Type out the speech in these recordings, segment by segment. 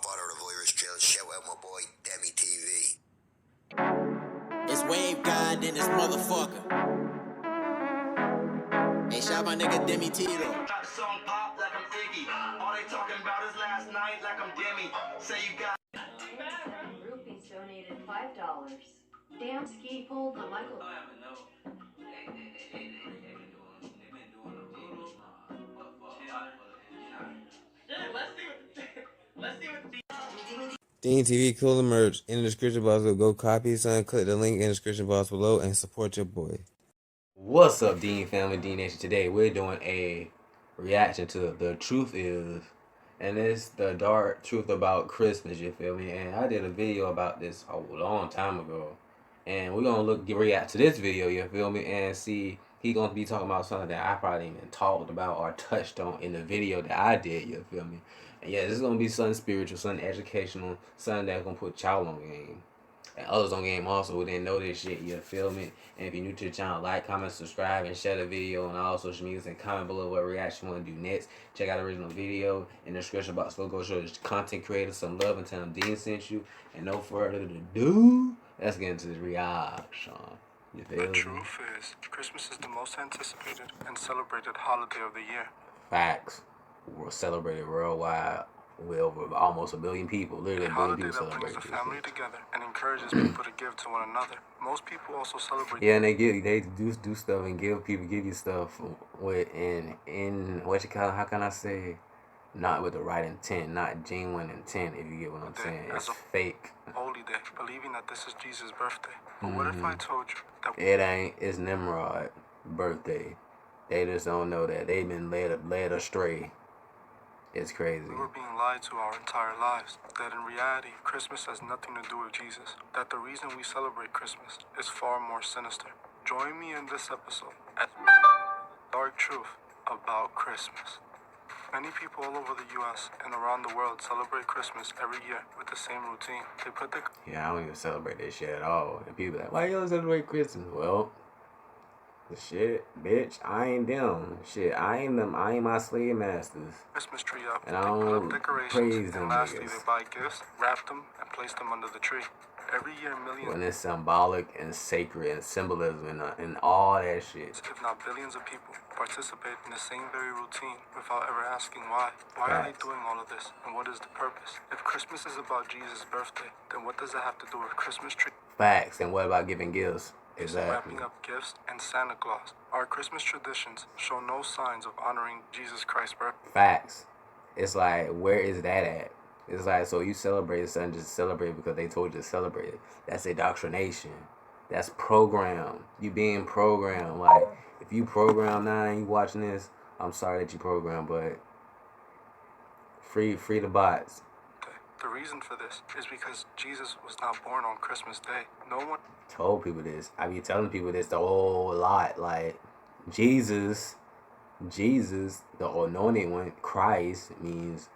Godfather of Irish Drill. Shout out my boy, Demi TV. It's Wave God in this motherfucker. Hey, shout my nigga Demi T though. That song pop like I'm Iggy. All they talking about is last night like I'm Demi. Say you got. Rupees donated $5. Damn ski pulled the Michael. Dean TV cooler merch in the description box. Go copy, son. Click the link in the description box below and support your boy. What's up, Dean family, Dean Nation? Today we're doing a reaction to The Truth Is, and it's the dark truth about Christmas, you feel me? And I did a video about this a long time ago, and we're gonna react to this video, you feel me? And see, he gonna be talking about something that I probably even talked about or touched on in the video that I did, you feel me? And yeah, this is gonna be something spiritual, something educational, something that's gonna put y'all on game. And others on game also who didn't know this shit, you feel me? And if you're new to the channel, like, comment, subscribe, and share the video on all social medias, and comment below what reaction you want to do next. Check out the original video in the description box. Go show the content creators some love and tell them Dean sent you. And no further ado, let's get into the reaction. You feel me? The truth is, Christmas is the most anticipated and celebrated holiday of the year. Facts. We're celebrated worldwide. With over almost 1 billion people, literally A 1 billion holiday people that brings celebrate the this family shit. together and encourages people to give to one another. Most people also celebrate. Yeah, and they do stuff and give you stuff with in what you call, how can I say, not with the right intent, not genuine intent, if you get what I'm saying. It's fake. Holy day, believing that this is Jesus' birthday. But what if I told you that It ain't. It's Nimrod birthday. They just don't know that. They've been led astray. It's crazy. we were being lied to our entire lives? That in reality, Christmas has nothing to do with Jesus. That the reason we celebrate Christmas is far more sinister. Join me in this episode at Dark Truth About Christmas. Many people all over the U.S. and around the world celebrate Christmas every year with the same routine. They put the Yeah, I don't even celebrate this shit at all. And people like, why you don't celebrate Christmas? Well, shit, bitch, I ain't them. Shit, I ain't them. I ain't my slave masters. Christmas tree up. And They I put don't up decorations, praise them and lastly, niggas. they buy gifts, wrap them, and place them under the tree. Every year, millions, When it's symbolic and sacred and symbolism and all that shit. if not billions of people, participate in the same very routine without ever asking why. Why are they doing all of this, and what is the purpose? If Christmas is about Jesus' birthday, then what does that have to do with Christmas tree? Facts. And what about giving gifts? Exactly. Wrapping up gifts and Santa Claus. Our Christmas traditions show no signs of honoring Jesus Christ's birthday. Facts. It's like, where is that at? It's like, so you celebrate something just celebrate because they told you to celebrate it. That's indoctrination. That's program. You being programmed. Like, if you program now and you watching this, I'm sorry that you programmed, but free the bots. The reason for this is because Jesus was not born on Christmas Day. No one Told people this. I be telling people this the whole lot. Like, Jesus, the anointed one, Christ, means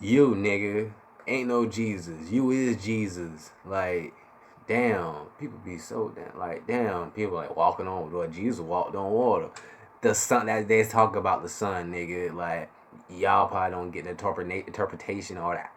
you, nigga. Ain't no Jesus. You is Jesus. Like, damn. People be so damn. Like, damn. People like walking on water. Jesus walked on water. The sun, that they talk about the sun, nigga. Like, y'all probably don't get the interpretation or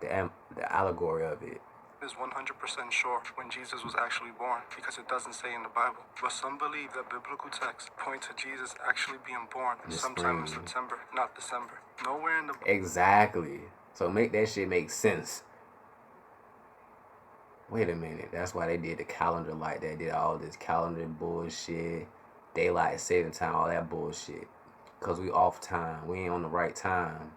the allegory of it. is 100% sure when Jesus was actually born because it doesn't say in the Bible. But some believe that biblical texts point to Jesus actually being born sometime in September, not December. Nowhere in the Exactly. So make that shit make sense. Wait a minute. That's why they did the calendar like that. Did all this calendar bullshit. Daylight saving time, all that bullshit. Because we off time. We ain't on the right time.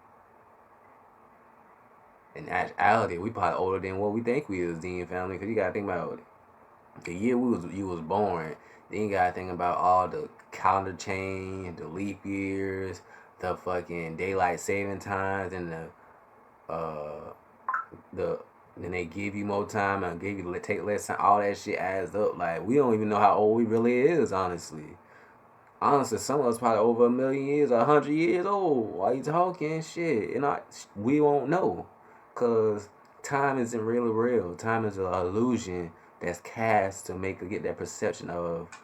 In actuality, we probably older than what we think we is, Dean family. Because you got to think about it. The year you was born. Then you got to think about all the calendar change, the leap years, the fucking daylight saving times, and then they give you more time and take less time. All that shit adds up. Like, we don't even know how old we really is, honestly. Honestly, some of us probably over 1 million years or 100 years old. Why you talking shit? And we won't know. Because time isn't really real. Time is an illusion that's cast to get that perception of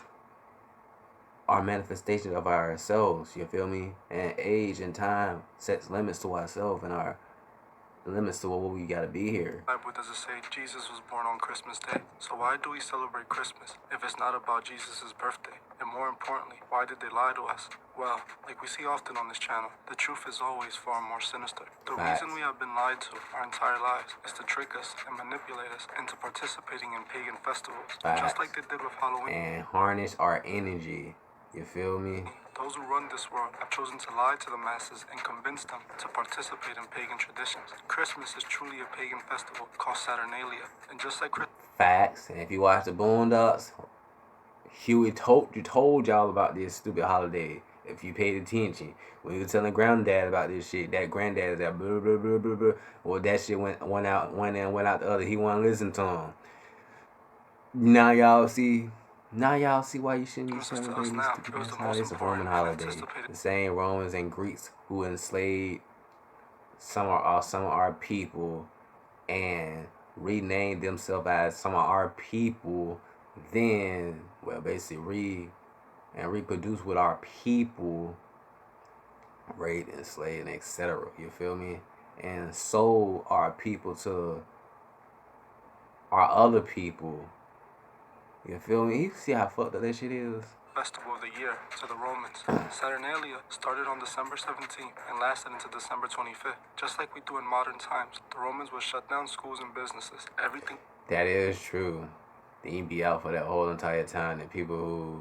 are manifestations of ourselves, you feel me? And age and time sets limits to ourselves and our limits to what we gotta be here. Bible does it say Jesus was born on Christmas Day? So why do we celebrate Christmas if it's not about Jesus' birthday? And more importantly, why did they lie to us? Well, like we see often on this channel, the truth is always far more sinister. The Facts. reason we have been lied to our entire lives is to trick us and manipulate us into participating in pagan festivals, Facts. just like they did with Halloween. And harness our energy, you feel me? Those who run this world have chosen to lie to the masses and convince them to participate in pagan traditions. Christmas is truly a pagan festival called Saturnalia, and just like Facts. And if you watch the Boondocks, Huey told y'all about this stupid holiday. If you paid attention, when he was telling granddad about this shit, that granddad is that blah blah blah blah blah. Well, that shit went out the other. He wasn't listening to him. Now y'all see why you shouldn't be celebrating this stupid ass holiday. It's a Roman holiday. The same Romans and Greeks who enslaved some of our people and renamed themselves as some of our people, then basically reproduce with our people, raped, enslaved, and etc. You feel me? And sold our people to our other people. You feel me? You see how fucked up that shit is? Festival of the year to the Romans. Saturnalia started on December 17th and lasted into December 25th. Just like we do in modern times, the Romans would shut down schools and businesses. Everything. That is true. Then you be out for that whole entire time. And people who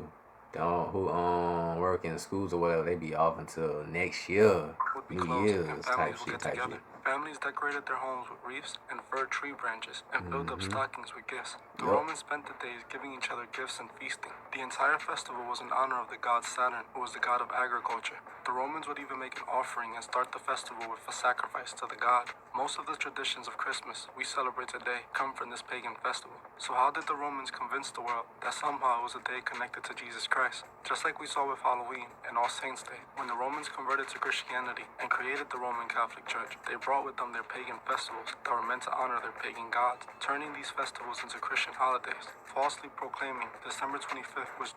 work in schools or whatever, they be off until next year, would be New closed, Year's and type families would shit, get type together. shit. Families decorated their homes with wreaths and fir tree branches and filled up stockings with gifts. The Yup. Romans spent the days giving each other gifts and feasting. The entire festival was in honor of the god Saturn, who was the god of agriculture. The Romans would even make an offering and start the festival with a sacrifice to the god. Most of the traditions of Christmas we celebrate today come from this pagan festival. So how did the Romans convince the world that somehow it was a day connected to Jesus Christ? Just like we saw with Halloween and All Saints Day, when the Romans converted to Christianity and created the Roman Catholic Church, they brought with them their pagan festivals that were meant to honor their pagan gods, turning these festivals into Christian holidays, falsely proclaiming December 25th was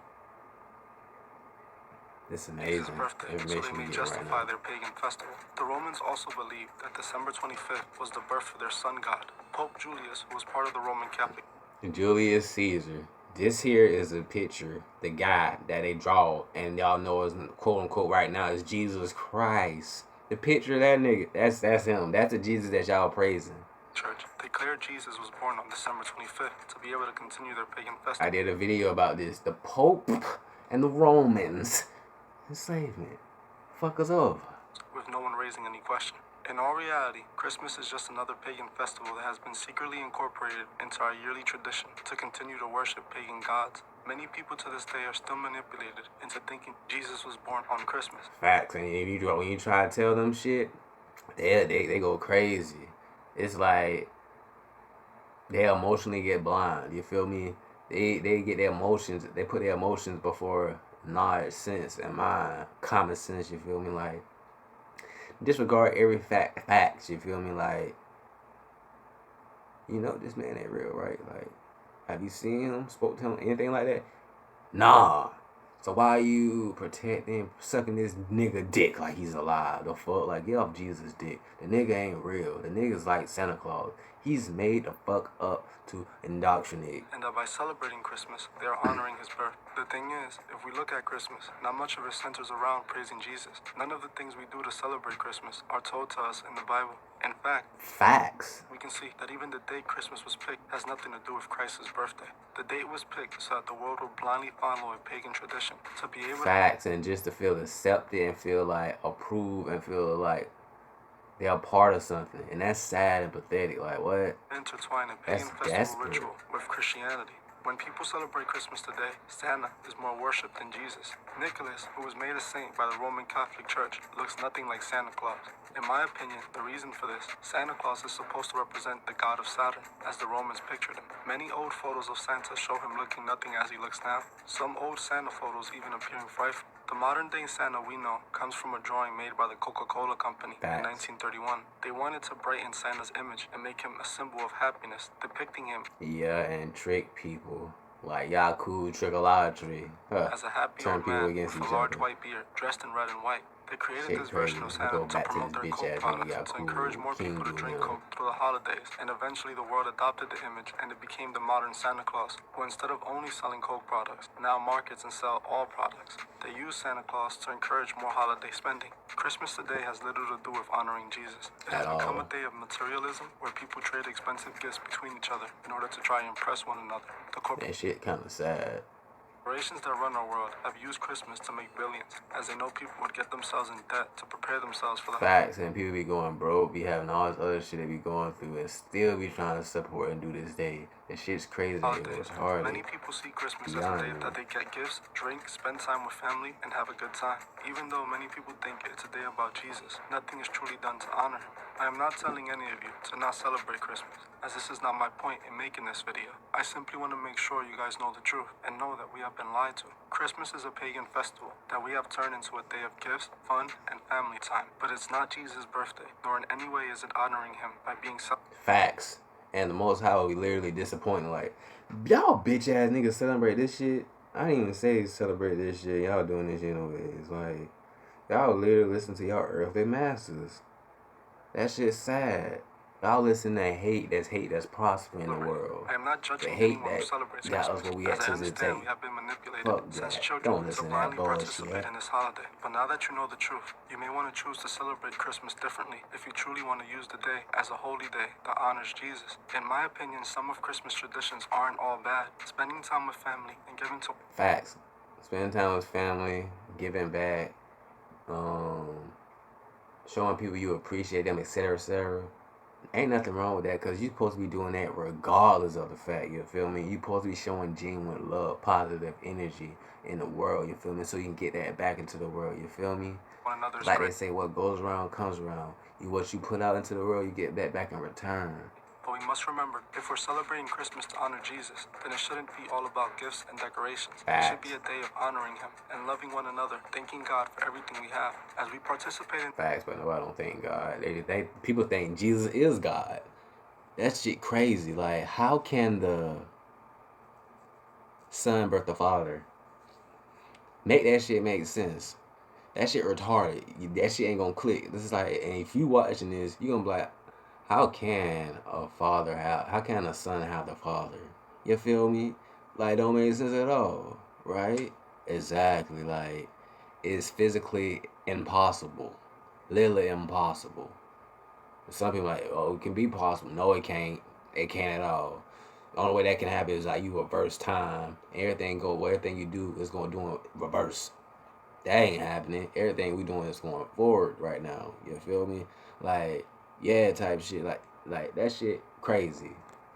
It's Jesus' amazing birthday, so information they we may get right justify now. their pagan festival. The Romans also believed that December 25th was the birth of their sun god, Pope Julius, who was part of the Roman Catholic. Julius Caesar. This here is a picture, the guy that they draw, and y'all know is quote unquote right now is Jesus Christ. The picture of that nigga, that's him. That's the Jesus that y'all praising. Church declared Jesus was born on December 25th to be able to continue their pagan festival. I did a video about this. The Pope and the Romans. Enslavement. Fuck us over. With no one raising any question. In all reality, Christmas is just another pagan festival that has been secretly incorporated into our yearly tradition to continue to worship pagan gods. Many people to this day are still manipulated into thinking Jesus was born on Christmas. Facts. And when you try to tell them shit, they go crazy. It's like they emotionally get blind. You feel me? They get their emotions. They put their emotions before knowledge, sense, and mind, common sense. You feel me? Like disregard every facts. You feel me? Like, you know, this man ain't real, right? Like, have you seen him? Spoke to him? Anything like that? Nah. So why you protecting, sucking this nigga dick like he's alive? The fuck? Like, get off Jesus' dick. The nigga ain't real. The nigga's like Santa Claus. He's made the fuck up to indoctrinate. And that by celebrating Christmas, they are honoring his birth. The thing is, if we look at Christmas, not much of it centers around praising Jesus. None of the things we do to celebrate Christmas are told to us in the Bible. In fact, Facts. we can see that even the date Christmas was picked has nothing to do with Christ's birthday. The date was picked so that the world would blindly follow a pagan tradition to be able Facts, and just to feel accepted and feel like approved and feel like they're a part of something. And that's sad and pathetic. Like, what? to intertwine a pagan That's festival desperate. ritual with Christianity. When people celebrate Christmas today, Santa is more worshipped than Jesus. Nicholas, who was made a saint by the Roman Catholic Church, looks nothing like Santa Claus. In my opinion, the reason for this, Santa Claus is supposed to represent the god of Saturn, as the Romans pictured him. Many old photos of Santa show him looking nothing as he looks now. Some old Santa photos even appearing frightful. The modern-day Santa we know comes from a drawing made by the Coca-Cola Company in 1931. They wanted to brighten Santa's image and make him a symbol of happiness, depicting him Yeah, and trick people. Like Yaku, trigolatry. Huh. as a happy Turn old people man against with each a large other. white beard, dressed in red and white. They created Shit this crazy. version of We Santa go to back to promote this their bitch Coke ass nigga products and to encourage more King people to drink Dude. Coke through the holidays. And eventually the world adopted the image and it became the modern Santa Claus, who instead of only selling Coke products, now markets and sell all products. They use Santa Claus to encourage more holiday spending. Christmas today has little to do with honoring Jesus. It has At become all. a day of materialism where people trade expensive gifts between each other in order to try and impress one another. The That shit kind of sad. corporations that run our world have used Christmas to make billions, as they know people would get themselves in debt to prepare themselves for the Facts, and people be going broke, be having all this other shit they be going through, and still be trying to support and do this day. That shit's crazy. It holidays. was hard. Many people see Christmas as a Beyond day me. that they get gifts, drink, spend time with family, and have a good time. Even though many people think it's a day about Jesus, nothing is truly done to honor him. I am not telling any of you to not celebrate Christmas, as this is not my point in making this video. I simply want to make sure you guys know the truth and know that we have been lied to. Christmas is a pagan festival that we have turned into a day of gifts, fun, and family time. But it's not Jesus' birthday, nor in any way is it honoring him by being Facts. And the Most High will be literally disappointed. Like, y'all bitch ass niggas celebrate this shit. I didn't even say celebrate this shit. Y'all doing this shit anyways. Like, y'all literally listen to y'all earthly masters. That shit's sad. Y'all listen to hate that's prospering in the world. I am not The judging hate anyone who that celebrates got Christmas, us where we as at I to this understand day. we have been manipulated Fuck since that. children Don't to listen to that blindly bullshit. participate in this holiday. But now that you know the truth, you may want to choose to celebrate Christmas differently if you truly want to use the day as a holy day that honors Jesus. In my opinion, some of Christmas traditions aren't all bad. Spending time with family and giving to Facts. Spending time with family, giving back, showing people you appreciate them, etc., etc. Ain't nothing wrong with that, because you're supposed to be doing that regardless of the fact, you feel me? You're supposed to be showing genuine love, positive energy in the world, you feel me? So you can get that back into the world, you feel me? one another's Like they grace. say, what goes around comes around. What you put out into the world, you get that back in return. But we must remember, if we're celebrating Christmas to honor Jesus, then it shouldn't be all about gifts and decorations. It should be a day of honoring him and loving one another, thanking God for everything we have. As we participate in Facts, but nobody don't thank God. People think Jesus is God. That shit crazy. Like, how can the son birth the father? Make that shit make sense. That shit retarded. That shit ain't gonna click. This is like, and if you watching this, you gonna be like, how can a father have? How can a son have the father? You feel me? Like, don't make sense at all, right? Exactly. Like, it's physically impossible, literally impossible. Some people are like, oh, it can be possible. No, it can't. It can't at all. The only way that can happen is like you reverse time. Everything you do is going to do it reverse. That ain't happening. Everything we doing is going forward right now. You feel me? Like, yeah, type shit. Like that shit crazy.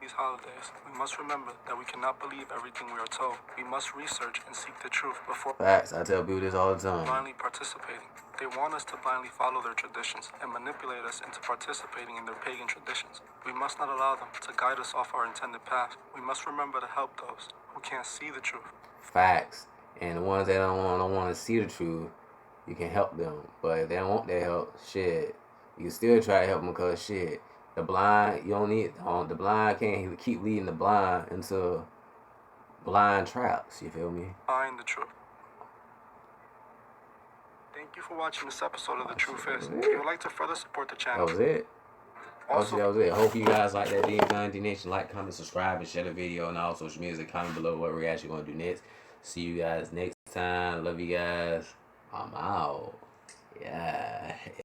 these holidays, we must remember that we cannot believe everything we are told. We must research and seek the truth before Facts. I tell people this all the time. blindly participating. They want us to blindly follow their traditions and manipulate us into participating in their pagan traditions. We must not allow them to guide us off our intended path. We must remember to help those who can't see the truth. Facts. And the ones that don't want to see the truth, you can help them. But if they don't want their help, shit, you can still try to help them, because shit, the blind, you don't need the blind can't keep leading the blind into blind traps. You feel me? Find the truth. Thank you for watching this episode of The Truth Is. If you would like to further support the That channel, was it. also That was it. Hope you guys like that D Nation. Like, comment, subscribe, and share the video on all social media. Comment below what we're actually going to do next. See you guys next time. Love you guys. I'm out.